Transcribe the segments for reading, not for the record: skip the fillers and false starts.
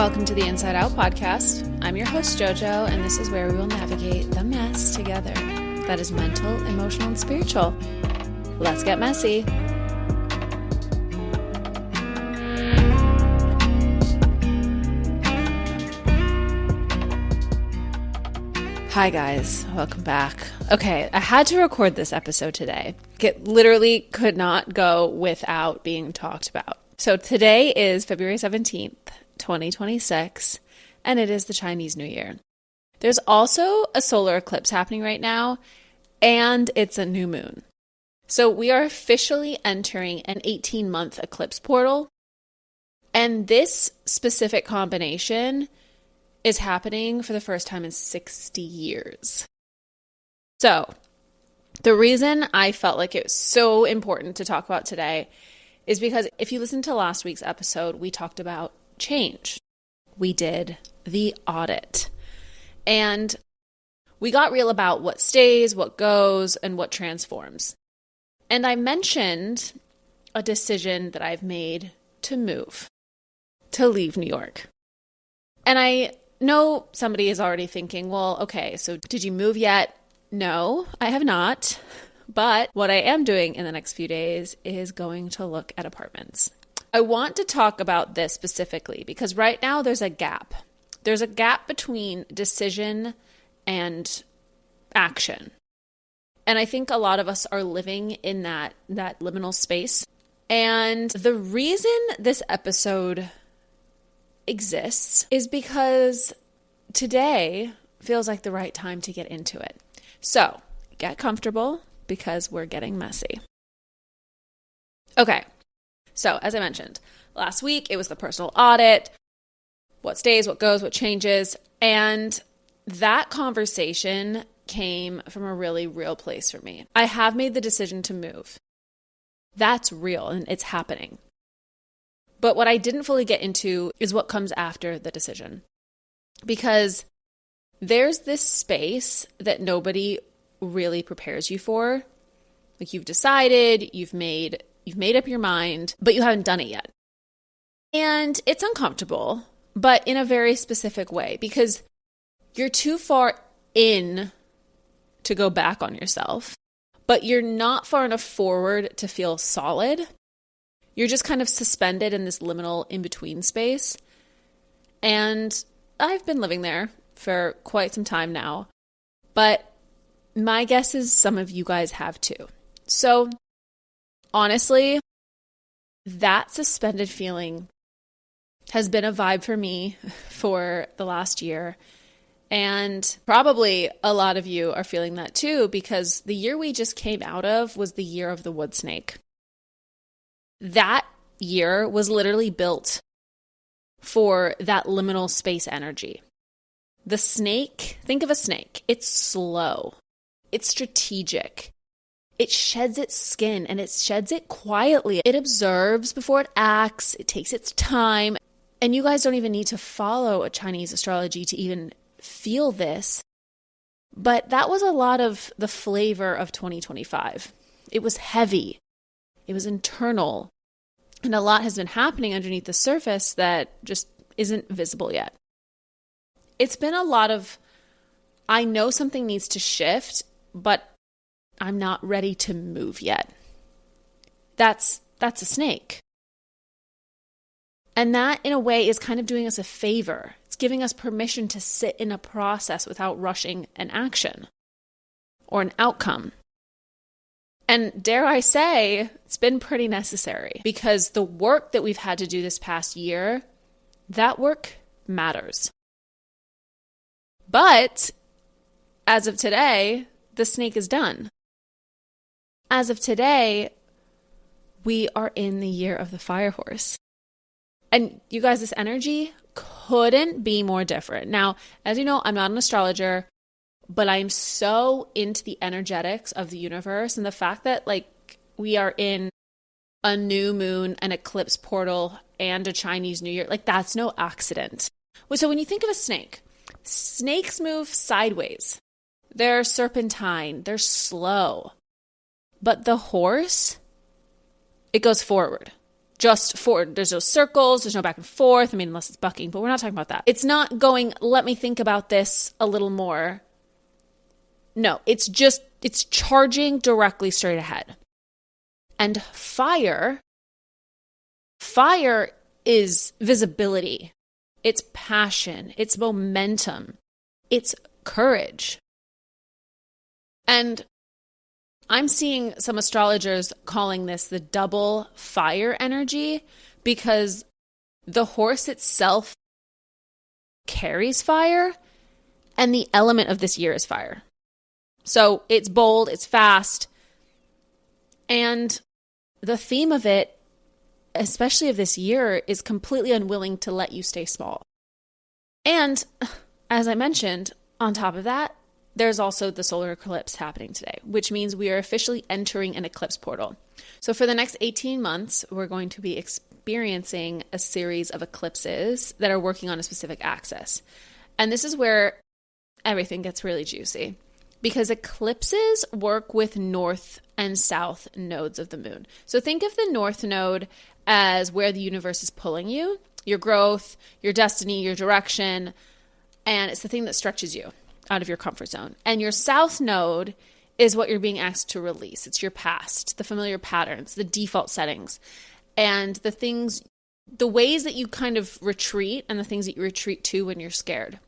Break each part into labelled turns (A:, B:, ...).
A: Welcome to the Inside Out podcast. I'm your host, Jojo, and this is where we will navigate the mess together. That is mental, emotional, and spiritual. Let's get messy. Hi guys, welcome back. Okay, I had to record this episode today. It literally could not go without being talked about. So today is February 17th, 2026, and it is the Chinese New Year. There's also a solar eclipse happening right now, and it's a new moon. So we are officially entering an 18-month eclipse portal, and this specific combination is happening for the first time in 60 years. So the reason I felt like it was so important to talk about today is because if you listen to last week's episode, we talked about change. We did the audit. And we got real about what stays, what goes, and what transforms. And I mentioned a decision that I've made to move, to leave New York. And I know somebody is already thinking, well, okay, so did you move yet? No, I have not. But what I am doing in the next few days is going to look at apartments. I want to talk about this specifically because right now there's a gap. There's a gap between decision and action. And I think a lot of us are living in that liminal space. And the reason this episode exists is because today feels like the right time to get into it. So get comfortable because we're getting messy. Okay, so as I mentioned, last week it was the personal audit, what stays, what goes, what changes, and that conversation came from a really real place for me. I have made the decision to move. That's real and it's happening. But what I didn't fully get into is what comes after the decision. Because there's this space that nobody really prepares you for. Like you've decided, you've made up your mind, but you haven't done it yet. And it's uncomfortable, but in a very specific way because you're too far in to go back on yourself, but you're not far enough forward to feel solid. You're just kind of suspended in this liminal in-between space. And I've been living there for quite some time now, but my guess is some of you guys have too. So honestly, that suspended feeling has been a vibe for me for the last year. And probably a lot of you are feeling that too, because the year we just came out of was the year of the wood snake. That year was literally built for that liminal space energy. The snake, think of a snake. It's slow. It's strategic. It sheds its skin and it sheds it quietly. It observes before it acts. It takes its time. And you guys don't even need to follow a Chinese astrology to even feel this. But that was a lot of the flavor of 2025. It was heavy. It was internal. And a lot has been happening underneath the surface that just isn't visible yet. It's been a lot of, I know something needs to shift, but I'm not ready to move yet. That's a snake. And that, in a way, is kind of doing us a favor. It's giving us permission to sit in a process without rushing an action or an outcome. And dare I say, it's been pretty necessary because the work that we've had to do this past year, that work matters. But as of today, the snake is done. As of today, we are in the year of the fire horse. And you guys, this energy couldn't be more different. Now, as you know, I'm not an astrologer, but I'm so into the energetics of the universe and the fact that we are in a new moon, an eclipse portal, and a Chinese New Year. That's no accident. So when you think of a snake, snakes move sideways. They're serpentine. They're slow. But the horse, it goes forward. just forward. There's no circles, there's no back and forth. I mean, unless it's bucking, but we're not talking about that. It's not going, let me think about this a little more. No, it's charging directly straight ahead. And fire is visibility. It's passion. It's momentum. It's courage. And I'm seeing some astrologers calling this the double fire energy because the horse itself carries fire and the element of this year is fire. So it's bold, it's fast, and the theme of it, especially of this year, is completely unwilling to let you stay small. And as I mentioned, on top of that, there's also the solar eclipse happening today, which means we are officially entering an eclipse portal. So for the next 18 months, we're going to be experiencing a series of eclipses that are working on a specific axis. And this is where everything gets really juicy because eclipses work with north and south nodes of the moon. So think of the north node as where the universe is pulling you, your growth, your destiny, your direction, and it's the thing that stretches you out of your comfort zone. And your south node is what you're being asked to release. It's your past, the familiar patterns, the default settings, and the ways that you kind of retreat and the things that you retreat to when you're scared.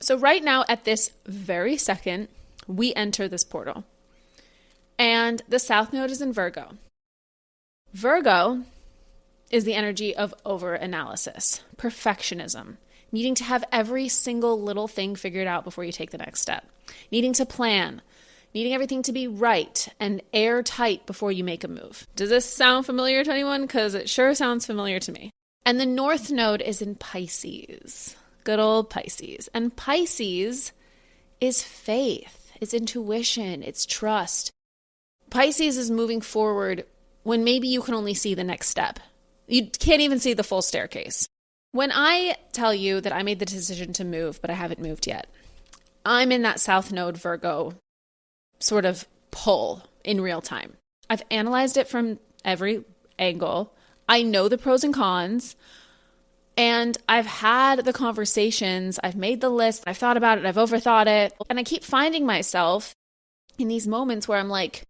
A: So right now, at this very second, we enter this portal. And the south node is in Virgo. Virgo is the energy of overanalysis, perfectionism, needing to have every single little thing figured out before you take the next step, needing to plan, needing everything to be right and airtight before you make a move. Does this sound familiar to anyone? Because it sure sounds familiar to me. And the north node is in Pisces, good old Pisces. And Pisces is faith, it's intuition, it's trust. Pisces is moving forward when maybe you can only see the next step. You can't even see the full staircase. When I tell you that I made the decision to move, but I haven't moved yet, I'm in that South Node Virgo sort of pull in real time. I've analyzed it from every angle. I know the pros and cons, and I've had the conversations. I've made the list. I've thought about it. I've overthought it. And I keep finding myself in these moments where I'm like,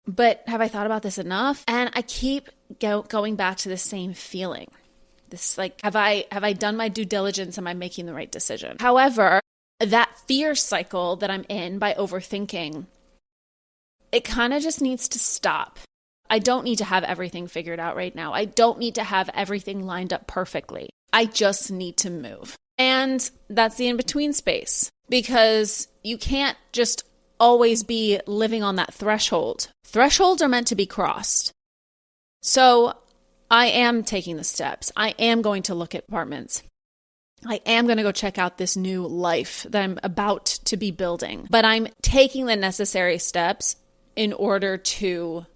A: but have I thought about this enough? And I keep going back to the same feeling. This like, have I done my due diligence? Am I making the right decision? However, that fear cycle that I'm in by overthinking, it kind of just needs to stop. I don't need to have everything figured out right now. I don't need to have everything lined up perfectly. I just need to move. And that's the in-between space because you can't just always be living on that threshold. Thresholds are meant to be crossed. So I am taking the steps. I am going to look at apartments. I am going to go check out this new life that I'm about to be building. But I'm taking the necessary steps in order to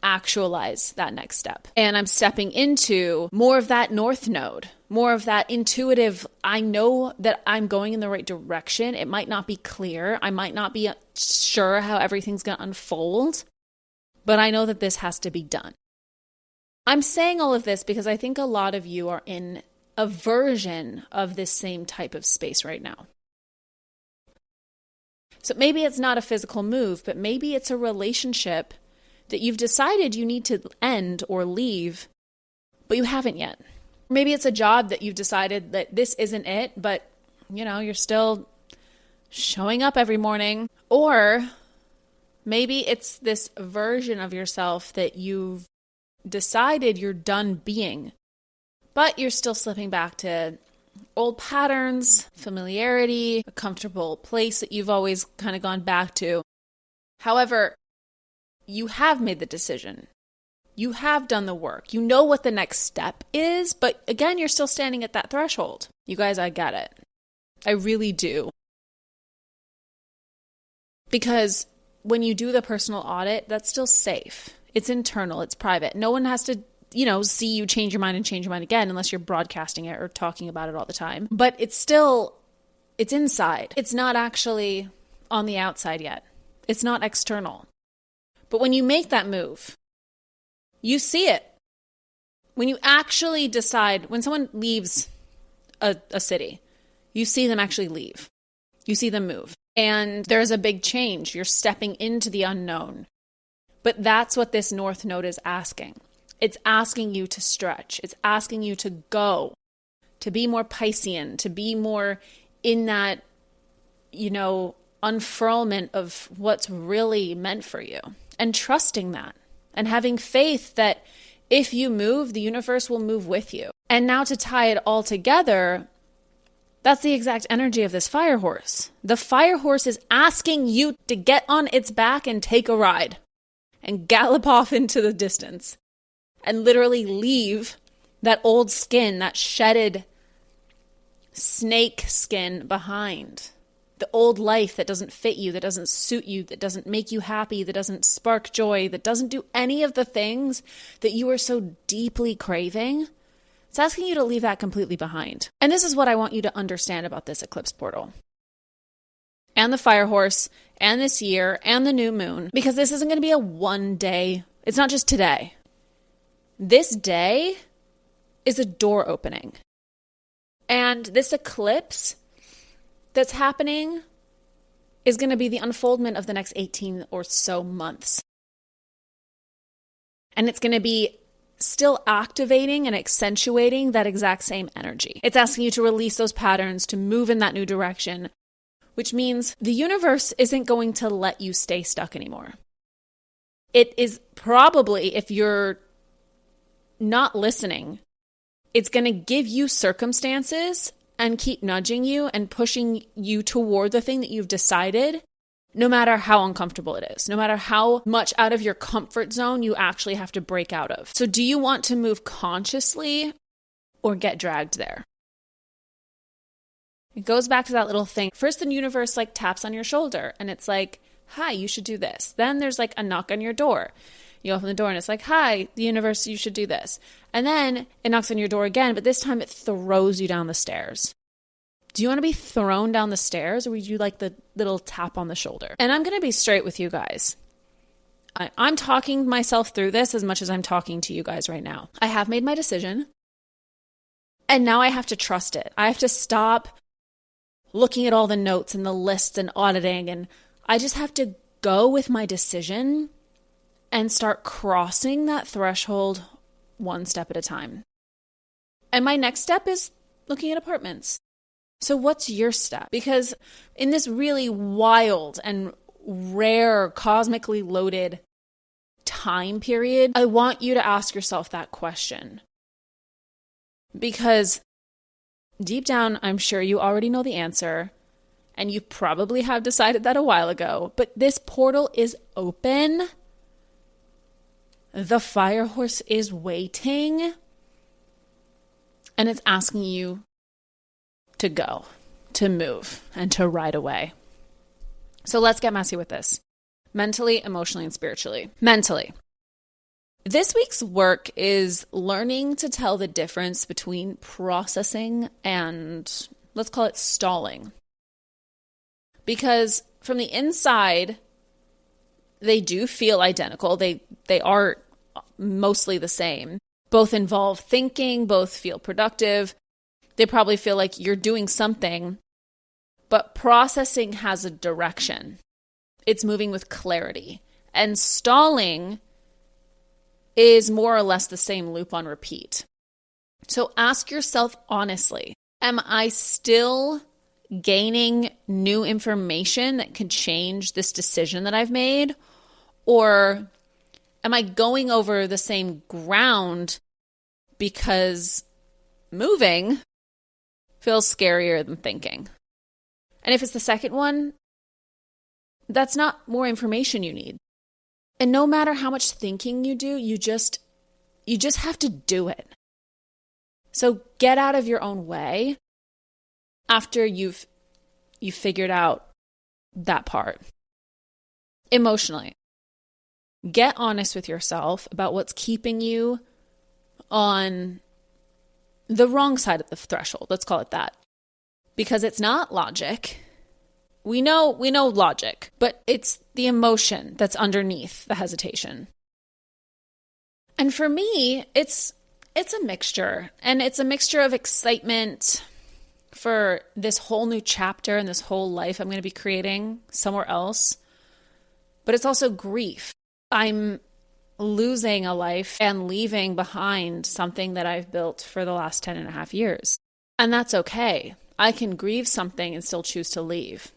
A: actualize that next step. And I'm stepping into more of that north node, more of that intuitive, I know that I'm going in the right direction. It might not be clear. I might not be sure how everything's going to unfold, but I know that this has to be done. I'm saying all of this because I think a lot of you are in a version of this same type of space right now. So maybe it's not a physical move, but maybe it's a relationship that you've decided you need to end or leave, but you haven't yet. Maybe it's a job that you've decided that this isn't it, but you're still showing up every morning. Or maybe it's this version of yourself that you've decided you're done being, but you're still slipping back to old patterns, familiarity, a comfortable place that you've always kind of gone back to. However, you have made the decision. You have done the work. You know what the next step is, but again, you're still standing at that threshold. You guys, I get it. I really do. Because when you do the personal audit, that's still safe. It's internal, it's private. No one has to, see you change your mind and change your mind again unless you're broadcasting it or talking about it all the time. But it's inside. It's not actually on the outside yet. It's not external. But when you make that move, you see it. When you actually decide, when someone leaves a city, you see them actually leave. You see them move. And there's a big change. You're stepping into the unknown. But that's what this North Node is asking. It's asking you to stretch. It's asking you to go, to be more Piscean, to be more in that, unfurlment of what's really meant for you. And trusting that. And having faith that if you move, the universe will move with you. And now to tie it all together, that's the exact energy of this fire horse. The fire horse is asking you to get on its back and take a ride and gallop off into the distance and literally leave that old skin, that shedded snake skin behind. The old life that doesn't fit you, that doesn't suit you, that doesn't make you happy, that doesn't spark joy, that doesn't do any of the things that you are so deeply craving. It's asking you to leave that completely behind. And this is what I want you to understand about this eclipse portal. And the fire horse, and this year, and the new moon. Because this isn't going to be a one day. It's not just today. This day is a door opening. And this eclipse that's happening is going to be the unfoldment of the next 18 or so months. And it's going to be still activating and accentuating that exact same energy. It's asking you to release those patterns, to move in that new direction, which means the universe isn't going to let you stay stuck anymore. It is probably, if you're not listening, it's going to give you circumstances and keep nudging you and pushing you toward the thing that you've decided, no matter how uncomfortable it is, no matter how much out of your comfort zone you actually have to break out of. So do you want to move consciously or get dragged there? It goes back to that little thing. First, the universe taps on your shoulder and it's like, hi, you should do this. Then there's a knock on your door. You open the door and it's like, hi, the universe, you should do this. And then it knocks on your door again, but this time it throws you down the stairs. Do you want to be thrown down the stairs, or would you like the little tap on the shoulder? And I'm going to be straight with you guys. I'm talking myself through this as much as I'm talking to you guys right now. I have made my decision, and now I have to trust it. I have to stop looking at all the notes and the lists and auditing, and I just have to go with my decision and start crossing that threshold one step at a time. And my next step is looking at apartments. So what's your step? Because in this really wild and rare, cosmically loaded time period, I want you to ask yourself that question. Because deep down, I'm sure you already know the answer, and you probably have decided that a while ago, but this portal is open. The fire horse is waiting, and it's asking you to go, to move, and to ride away. So let's get messy with this. Mentally, emotionally, and spiritually. Mentally. This week's work is learning to tell the difference between processing and, let's call it, stalling. Because from the inside, they do feel identical. They are mostly the same. Both involve thinking, both feel productive. They probably feel like you're doing something, but processing has a direction. It's moving with clarity. And stalling is more or less the same loop on repeat. So ask yourself honestly, am I still gaining new information that could change this decision that I've made? Or am I going over the same ground because moving feels scarier than thinking? And if it's the second one, that's not more information you need. And no matter how much thinking you do, you just have to do it. So get out of your own way after you've figured out that part. Emotionally, get honest with yourself about what's keeping you on the wrong side of the threshold. Let's call it that. Because it's not logic. We know logic, but it's the emotion that's underneath the hesitation. And for me, it's It's a mixture, and it's a mixture of excitement for this whole new chapter and this whole life I'm going to be creating somewhere else. But it's also grief. I'm losing a life and leaving behind something that I've built for the last 10 and a half years. And that's okay. I can grieve something and still choose to leave.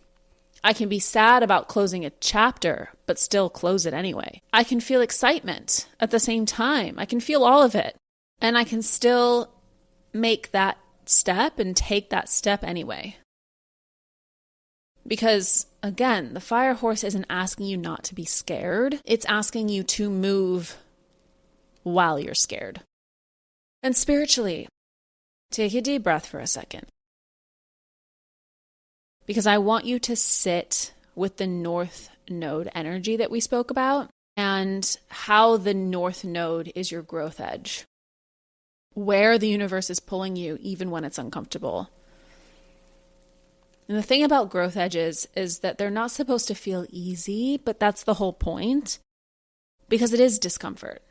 A: I can be sad about closing a chapter, but still close it anyway. I can feel excitement at the same time. I can feel all of it. And I can still make that step and take that step anyway. Because, again, the fire horse isn't asking you not to be scared. It's asking you to move while you're scared. And spiritually, take a deep breath for a second. Because I want you to sit with the North Node energy that we spoke about and how the North Node is your growth edge. Where the universe is pulling you even when it's uncomfortable. And the thing about growth edges is that they're not supposed to feel easy, but that's the whole point, because it is discomfort.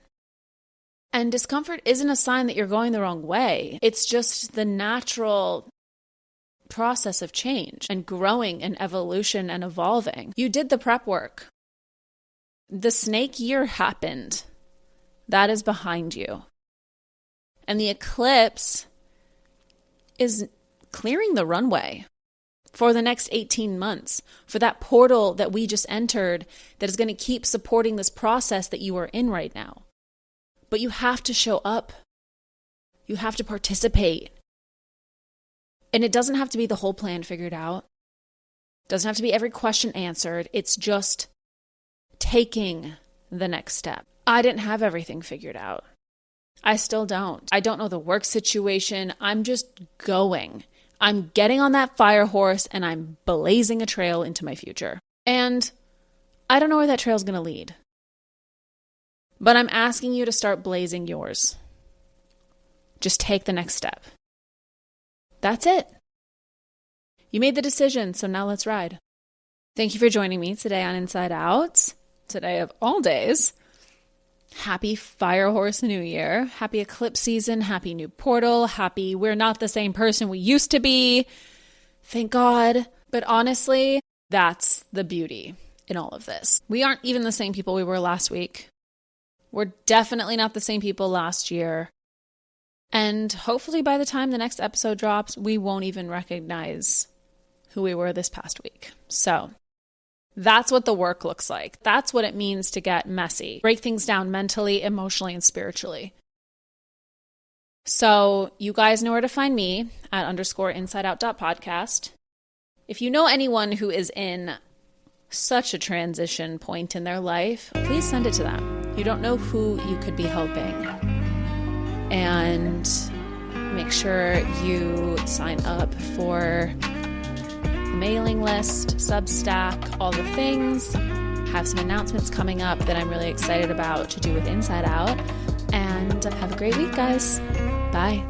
A: And discomfort isn't a sign that you're going the wrong way. It's just the natural process of change and growing and evolution and evolving. You did the prep work. The snake year happened. That is behind you. And the eclipse is clearing the runway for the next 18 months, for that portal that we just entered that is going to keep supporting this process that you are in right now. But you have to show up. You have to participate. And it doesn't have to be the whole plan figured out. It doesn't have to be every question answered. It's just taking the next step. I didn't have everything figured out. I still don't. I don't know the work situation. I'm just going. I'm getting on that fire horse and I'm blazing a trail into my future. And I don't know where that trail is going to lead. But I'm asking you to start blazing yours. Just take the next step. That's it. You made the decision, so now let's ride. Thank you for joining me today on Inside Out. Today of all days. Happy Fire Horse New Year. Happy eclipse season. Happy new portal. Happy we're not the same person we used to be. Thank God. But honestly, that's the beauty in all of this. We aren't even the same people we were last week. We're definitely not the same people last year. And hopefully by the time the next episode drops, we won't even recognize who we were this past week. So that's what the work looks like. That's what it means to get messy. Break things down mentally, emotionally, and spiritually. So you guys know where to find me at _insideout.podcast. If you know anyone who is in such a transition point in their life, please send it to them. You don't know who you could be helping. And make sure you sign up for the mailing list, Substack, all the things. Have some announcements coming up that I'm really excited about to do with Inside Out. And have a great week, guys. Bye.